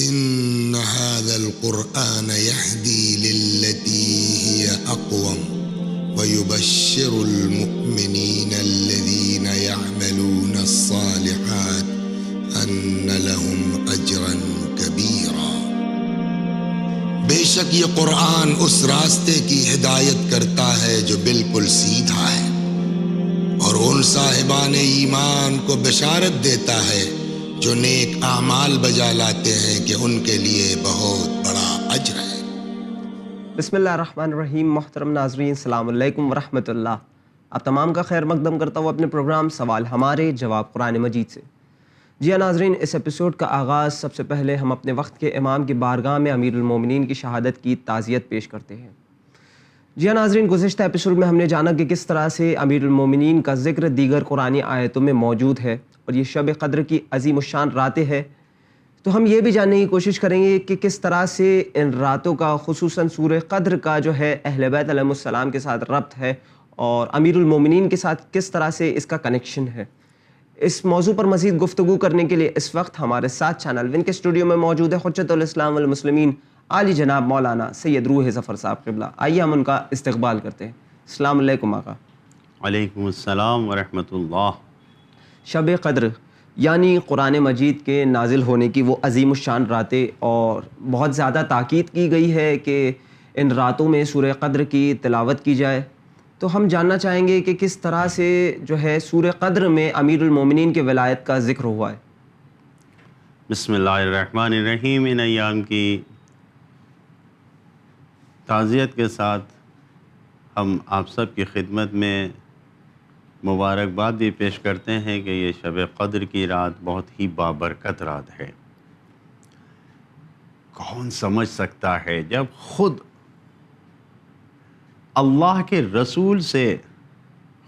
إن هذا القرآن يهدي للتي هي أقوم ويبشر المؤمنين الذين يعملون الصالحات أن لهم أجرا كبيرا۔ بے شک یہ قرآن اس راستے کی ہدایت کرتا ہے جو بالکل سیدھا ہے، اور ان صاحبان ایمان کو بشارت دیتا ہے جو نیک اعمال بجا لاتے ہیں کہ ان کے لیے بہت بڑا اجر ہے۔ بسم اللہ الرحمن الرحیم۔ محترم ناظرین، السلام علیکم ورحمۃ اللہ۔ آپ تمام کا خیر مقدم کرتا ہوں اپنے پروگرام سوال ہمارے جواب قرآن مجید سے۔ جی ہاں ناظرین، اس ایپیسوڈ کا آغاز سب سے پہلے ہم اپنے وقت کے امام کی بارگاہ میں امیر المومنین کی شہادت کی تعزیت پیش کرتے ہیں۔ جی ہاں ناظرین، گزشتہ ایپیسوڈ میں ہم نے جانا کہ کس طرح سے امیر المومنین کا ذکر دیگر قرآنی آیتوں میں موجود ہے اور یہ شب قدر کی عظیم الشان راتیں ہے، تو ہم یہ بھی جاننے کی کوشش کریں گے کہ کس طرح سے ان راتوں کا خصوصاً سورہ قدر کا جو ہے اہل بیت علیہ السلام کے ساتھ ربط ہے اور امیر المومنین کے ساتھ کس طرح سے اس کا کنیکشن ہے۔ اس موضوع پر مزید گفتگو کرنے کے لیے اس وقت ہمارے ساتھ چینل ون کے اسٹوڈیو میں موجود ہے حجت الاسلام والمسلمین عالی جناب مولانا سید روح ظفر صاحب قبلہ۔ آئیے ہم ان کا استقبال کرتے ہیں۔ السلام علیکم آقا۔ وعلیکم السلام ورحمۃ اللہ۔ شب قدر یعنی قرآن مجید کے نازل ہونے کی وہ عظیم الشان راتیں، اور بہت زیادہ تاکید کی گئی ہے کہ ان راتوں میں سورہ قدر کی تلاوت کی جائے، تو ہم جاننا چاہیں گے کہ کس طرح سے جو ہے سورہ قدر میں امیر المومنین کے ولایت کا ذکر ہوا ہے۔ بسم اللہ الرحمن الرحیم۔ ان ایام کی تعزیت کے ساتھ ہم آپ سب کی خدمت میں مبارکباد بھی پیش کرتے ہیں کہ یہ شب قدر کی رات بہت ہی بابرکت رات ہے۔ کون سمجھ سکتا ہے جب خود اللہ کے رسول سے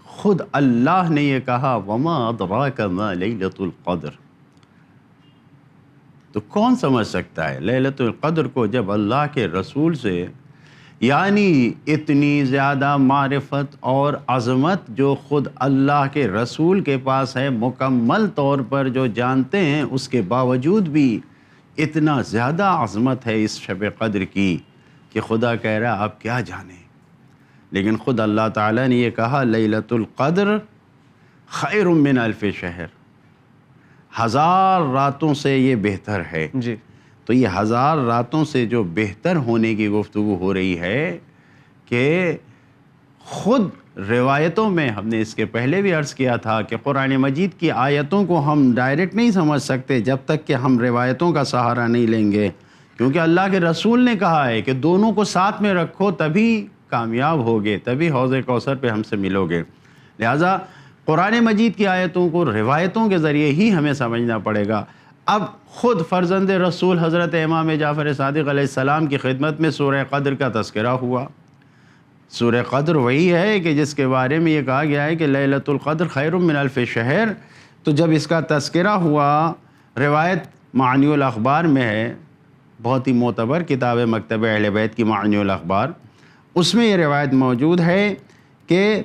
خود اللہ نے یہ کہا وما ادراک ما لیلۃ القدر، تو کون سمجھ سکتا ہے لیلۃ القدر کو جب اللہ کے رسول سے، یعنی اتنی زیادہ معرفت اور عظمت جو خود اللہ کے رسول کے پاس ہے، مکمل طور پر جو جانتے ہیں، اس کے باوجود بھی اتنا زیادہ عظمت ہے اس شب قدر کی کہ خدا کہہ رہا آپ کیا جانیں۔ لیکن خود اللہ تعالیٰ نے یہ کہا لیلۃ القدر خیر من الف شہر، 1000 راتوں سے یہ بہتر ہے۔ جی، تو یہ 1000 راتوں سے جو بہتر ہونے کی گفتگو ہو رہی ہے کہ خود روایتوں میں، ہم نے اس کے پہلے بھی عرض کیا تھا کہ قرآن مجید کی آیتوں کو ہم ڈائریکٹ نہیں سمجھ سکتے جب تک کہ ہم روایتوں کا سہارا نہیں لیں گے، کیونکہ اللہ کے رسول نے کہا ہے کہ دونوں کو ساتھ میں رکھو تبھی کامیاب ہوگے، تبھی حوض کوثر پہ ہم سے ملو گے۔ لہٰذا قرآن مجید کی آیتوں کو روایتوں کے ذریعے ہی ہمیں سمجھنا پڑے گا۔ اب خود فرزند رسول حضرت امام جعفر صادق علیہ السلام کی خدمت میں سورہ قدر کا تذکرہ ہوا۔ سورہ قدر وہی ہے کہ جس کے بارے میں یہ کہا گیا ہے کہ لیلۃ القدر خیر من الف شہر، تو جب اس کا تذکرہ ہوا، روایت معانی الاخبار میں ہے، بہت ہی معتبر کتاب مکتب اہل بیت کی معانی الاخبار، اس میں یہ روایت موجود ہے کہ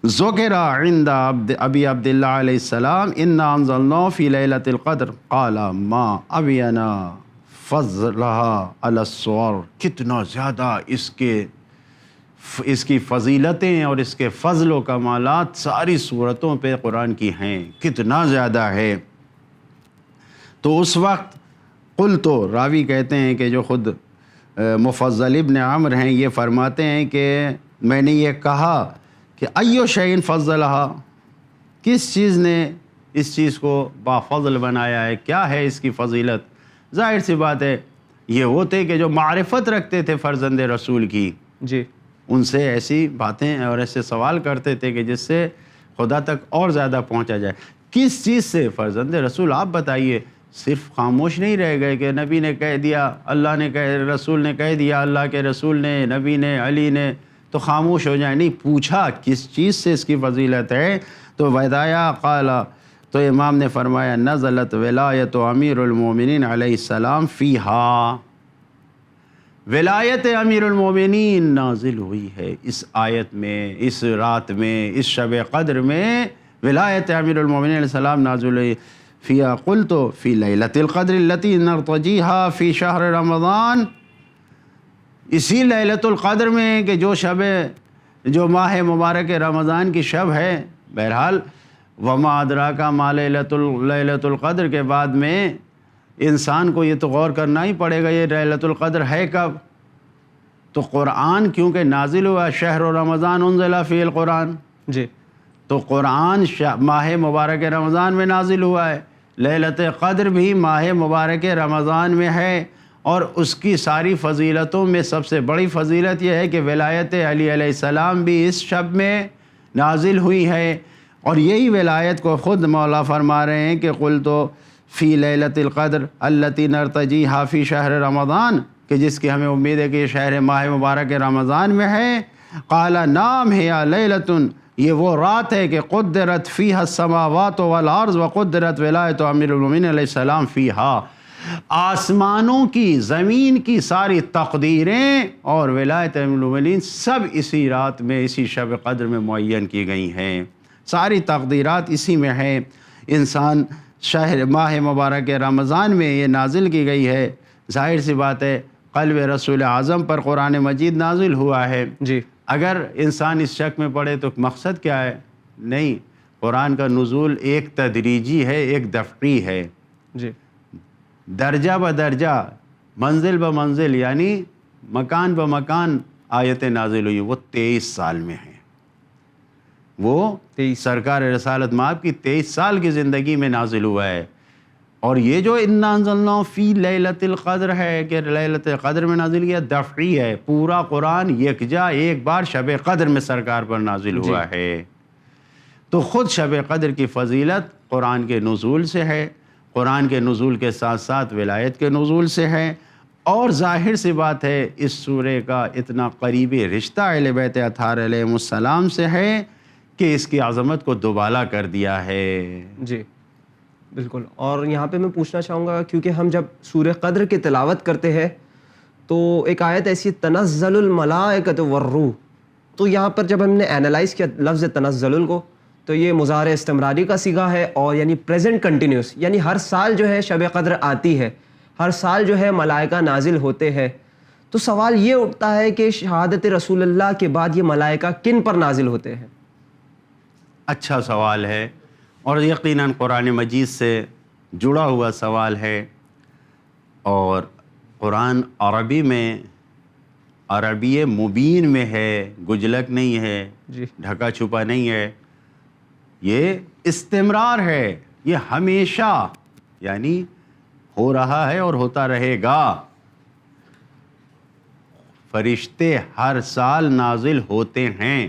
ذکر عند ابی عبداللہ علیہ السلام انا انزلنا فی لیلۃ القدر قال ما ابینا فضلها علی الصور، کتنا زیادہ اس کی فضیلتیں اور اس کے فضل و کمالات ساری صورتوں پہ قرآن کی ہیں، کتنا زیادہ ہے۔ تو اس وقت قلت، راوی کہتے ہیں کہ جو خود مفضل ابن عمر ہیں، یہ فرماتے ہیں کہ میں نے یہ کہا کہ ایو شیء فضلھا، کس چیز نے اس چیز کو بافضل بنایا ہے، کیا ہے اس کی فضیلت؟ ظاہر سی بات ہے یہ وہ تھے کہ جو معرفت رکھتے تھے فرزند رسول کی، جی، ان سے ایسی باتیں اور ایسے سوال کرتے تھے کہ جس سے خدا تک اور زیادہ پہنچا جائے۔ کس چیز سے؟ فرزند رسول آپ بتائیے۔ صرف خاموش نہیں رہ گئے کہ نبی نے کہہ دیا، اللہ نے رسول نے کہہ دیا، اللہ کے رسول نے، نبی نے، علی نے، تو خاموش ہو جائیں، نہیں، پوچھا کس چیز سے اس کی فضیلت ہے۔ تو ودایا قال، تو امام نے فرمایا نزلت ولایت امیر المومنین علیہ السلام فیہا، ولایت امیر المومنین نازل ہوئی ہے اس آیت میں، اس رات میں، اس شب قدر میں ولایت امیر المومنین علیہ السلام نازل ہوئی۔ فیہا قلت فی لیلۃ القدر التی نرتجیہا فی شہر رمضان، اسی لیلۃ القدر میں کہ جو ماہ مبارک رمضان کی شب ہے۔ بہرحال وما ادراک ما لیلۃ القدر کے بعد میں انسان کو یہ تو غور کرنا ہی پڑے گا یہ لیلۃ القدر ہے کب۔ تو قرآن کیونکہ نازل ہوا شہر رمضان انزل فی القرآن، جی، تو قرآن ماہ مبارک رمضان میں نازل ہوا ہے، لیلۃ قدر بھی ماہ مبارک رمضان میں ہے، اور اس کی ساری فضیلتوں میں سب سے بڑی فضیلت یہ ہے کہ ولایت علی علیہ السلام بھی اس شب میں نازل ہوئی ہے، اور یہی ولایت کو خود مولا فرما رہے ہیں کہ قلت فی لیلۃ القدر التی نرتجیہا فی شہر رمضان، کہ جس کی ہمیں امید ہے کہ یہ شہر ماہ مبارک رمضان میں ہے۔ قال نام ہے لیلۃ، یہ وہ رات ہے کہ قدرت فیہا السماوات والارض وقدرت ولایت امیر المومنین علیہ السلام فیہا، آسمانوں کی زمین کی ساری تقدیریں اور ولایت امیر المومنین سب اسی رات میں اسی شب قدر میں معین کی گئی ہیں، ساری تقدیرات اسی میں ہیں۔ انسان شہر ماہ مبارک رمضان میں یہ نازل کی گئی ہے، ظاہر سی بات ہے قلب رسول اعظم پر قرآن مجید نازل ہوا ہے۔ جی، اگر انسان اس شک میں پڑے تو مقصد کیا ہے؟ نہیں، قرآن کا نزول ایک تدریجی ہے، ایک دفعی ہے، جی، درجہ بدرجہ، منزل بمنزل، یعنی مکان بمکان آیتیں نازل ہوئی۔ وہ 23 سال میں ہیں، وہ 23 سرکار رسالت مآب کی 23 سال کی زندگی میں نازل ہوا ہے۔ اور یہ جو انا انزلنا فی لیلۃ القدر ہے کہ لیلۃ قدر میں نازل کیا، دفعی ہے، پورا قرآن یکجا ایک بار شب قدر میں سرکار پر نازل ہوا ہے۔ تو خود شب قدر کی فضیلت قرآن کے نزول سے ہے، قرآن کے نزول کے ساتھ ساتھ ولایت کے نزول سے ہے، اور ظاہر سی بات ہے اس سورے کا اتنا قریبی رشتہ اہل بیت اطہار علیہ السلام سے ہے کہ اس کی عظمت کو دوبالا کر دیا ہے۔ جی بالکل۔ اور یہاں پہ میں پوچھنا چاہوں گا، کیونکہ ہم جب سورہ قدر کی تلاوت کرتے ہیں تو ایک آیت ایسی تنزل الملائکۃ والروح، تو یہاں پر جب ہم نے اینالائز کیا لفظ تنزل کو تو یہ مضارع استمراری کا صیغہ ہے، اور یعنی پریزنٹ کنٹینیوس، یعنی ہر سال جو ہے شب قدر آتی ہے، ہر سال جو ہے ملائکہ نازل ہوتے ہیں۔ تو سوال یہ اٹھتا ہے کہ شہادت رسول اللہ کے بعد یہ ملائکہ کن پر نازل ہوتے ہیں؟ اچھا سوال ہے، اور یقیناً قرآن مجید سے جڑا ہوا سوال ہے، اور قرآن عربی میں عربی مبین میں ہے، گجلک نہیں ہے، جی، ڈھکا چھپا نہیں ہے، یہ استمرار ہے، یہ ہمیشہ یعنی ہو رہا ہے اور ہوتا رہے گا۔ فرشتے ہر سال نازل ہوتے ہیں۔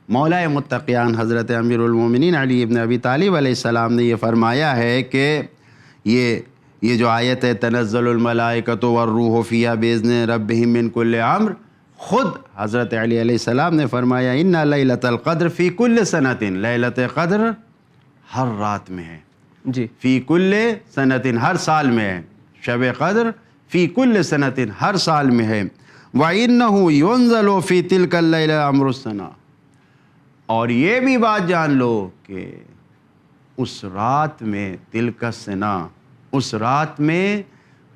مولا متقیان حضرت امیر المومنین علی ابن ابی طالب علیہ السلام نے یہ فرمایا ہے کہ یہ جو آیت ہے تنزل الملائکۃ والروح فیہا باذن ربہم من کل امر، خود حضرت علی علیہ السلام نے فرمایا ان لیلۃ القدر فی کل سنۃ، لیلۃ قدر ہر رات میں ہے، جی، فی کل سنۃ ہر سال میں ہے، شب قدر فی کل سنۃ ہر سال میں ہے، وَإِنَّهُ يُنزَلُ فِي تِلْكَ اللَّيْلَ أَمْرُ السَّنَةِ، اور یہ بھی بات جان لو کہ اس رات میں تلک السنہ، اس رات میں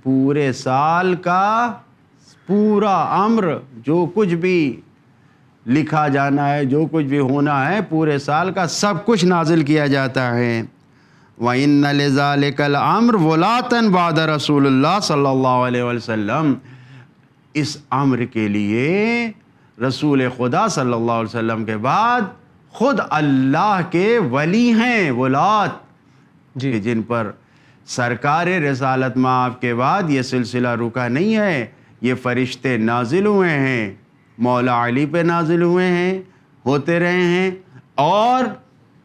پورے سال کا پورا امر، جو کچھ بھی لکھا جانا ہے، جو کچھ بھی ہونا ہے، پورے سال کا سب کچھ نازل کیا جاتا ہے۔ وَإِنَّ لِذَلِكَ الْأَمْرَ وُلَاتًا بَعْدَ رسول اللہ صلی اللہ علیہ وسلم، اس امر کے لیے رسول خدا صلی اللہ علیہ وسلم کے بعد خود اللہ کے ولی ہیں، ولات، جی، کہ جن پر سرکار رسالت مآب کے بعد یہ سلسلہ رکا نہیں ہے، یہ فرشتے نازل ہوئے ہیں، مولا علی پہ نازل ہوئے ہیں، ہوتے رہے ہیں، اور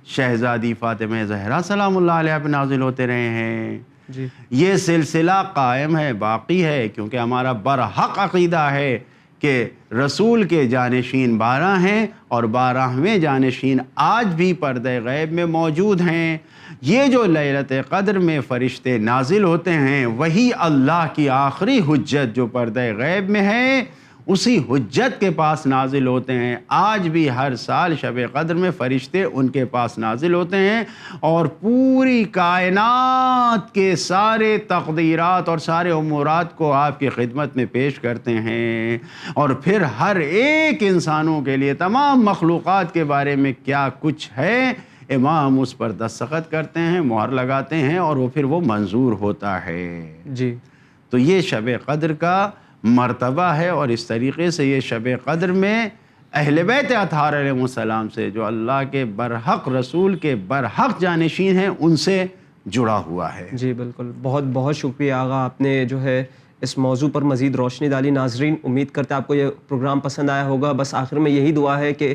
شہزادی فاطمہ زہرا سلام اللہ علیہ پہ نازل ہوتے رہے ہیں۔ جی، یہ سلسلہ قائم ہے، باقی ہے، کیونکہ ہمارا برحق عقیدہ ہے کہ رسول کے جانشین 12 ہیں، اور 12ویں جانشین آج بھی پردہ غیب میں موجود ہیں۔ یہ جو لیلۃ قدر میں فرشتے نازل ہوتے ہیں، وہی اللہ کی آخری حجت جو پردہ غیب میں ہے، اسی حجت کے پاس نازل ہوتے ہیں. آج بھی ہر سال شب قدر میں فرشتے ان کے پاس نازل ہوتے ہیں اور پوری کائنات کے سارے تقدیرات اور سارے امورات کو آپ کی خدمت میں پیش کرتے ہیں، اور پھر ہر ایک انسانوں کے لیے تمام مخلوقات کے بارے میں کیا کچھ ہے امام اس پر دستخط کرتے ہیں، مہر لگاتے ہیں، اور وہ پھر وہ منظور ہوتا ہے. جی تو یہ شب قدر کا مرتبہ ہے، اور اس طریقے سے یہ شب قدر میں اہل بیت اطہار علیہ السلام سے، جو اللہ کے برحق رسول کے برحق جانشین ہیں، ان سے جڑا ہوا ہے. جی بالکل، بہت بہت شکریہ آغا، آپ نے جو ہے اس موضوع پر مزید روشنی ڈالی. ناظرین، امید کرتے ہیں آپ کو یہ پروگرام پسند آیا ہوگا. بس آخر میں یہی دعا ہے کہ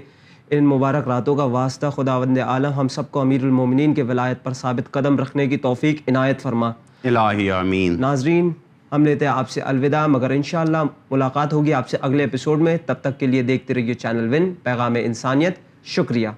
ان مبارک راتوں کا واسطہ خداوند عالم ہم سب کو امیر المومنین کے ولایت پر ثابت قدم رکھنے کی توفیق عنایت فرما. الہی آمین. ناظرین، ہم لیتے ہیں آپ سے الوداع، مگر انشاءاللہ ملاقات ہوگی آپ سے اگلے ایپیسوڈ میں. تب تک کے لیے دیکھتے رہیے چینل ون، پیغام انسانیت. شکریہ.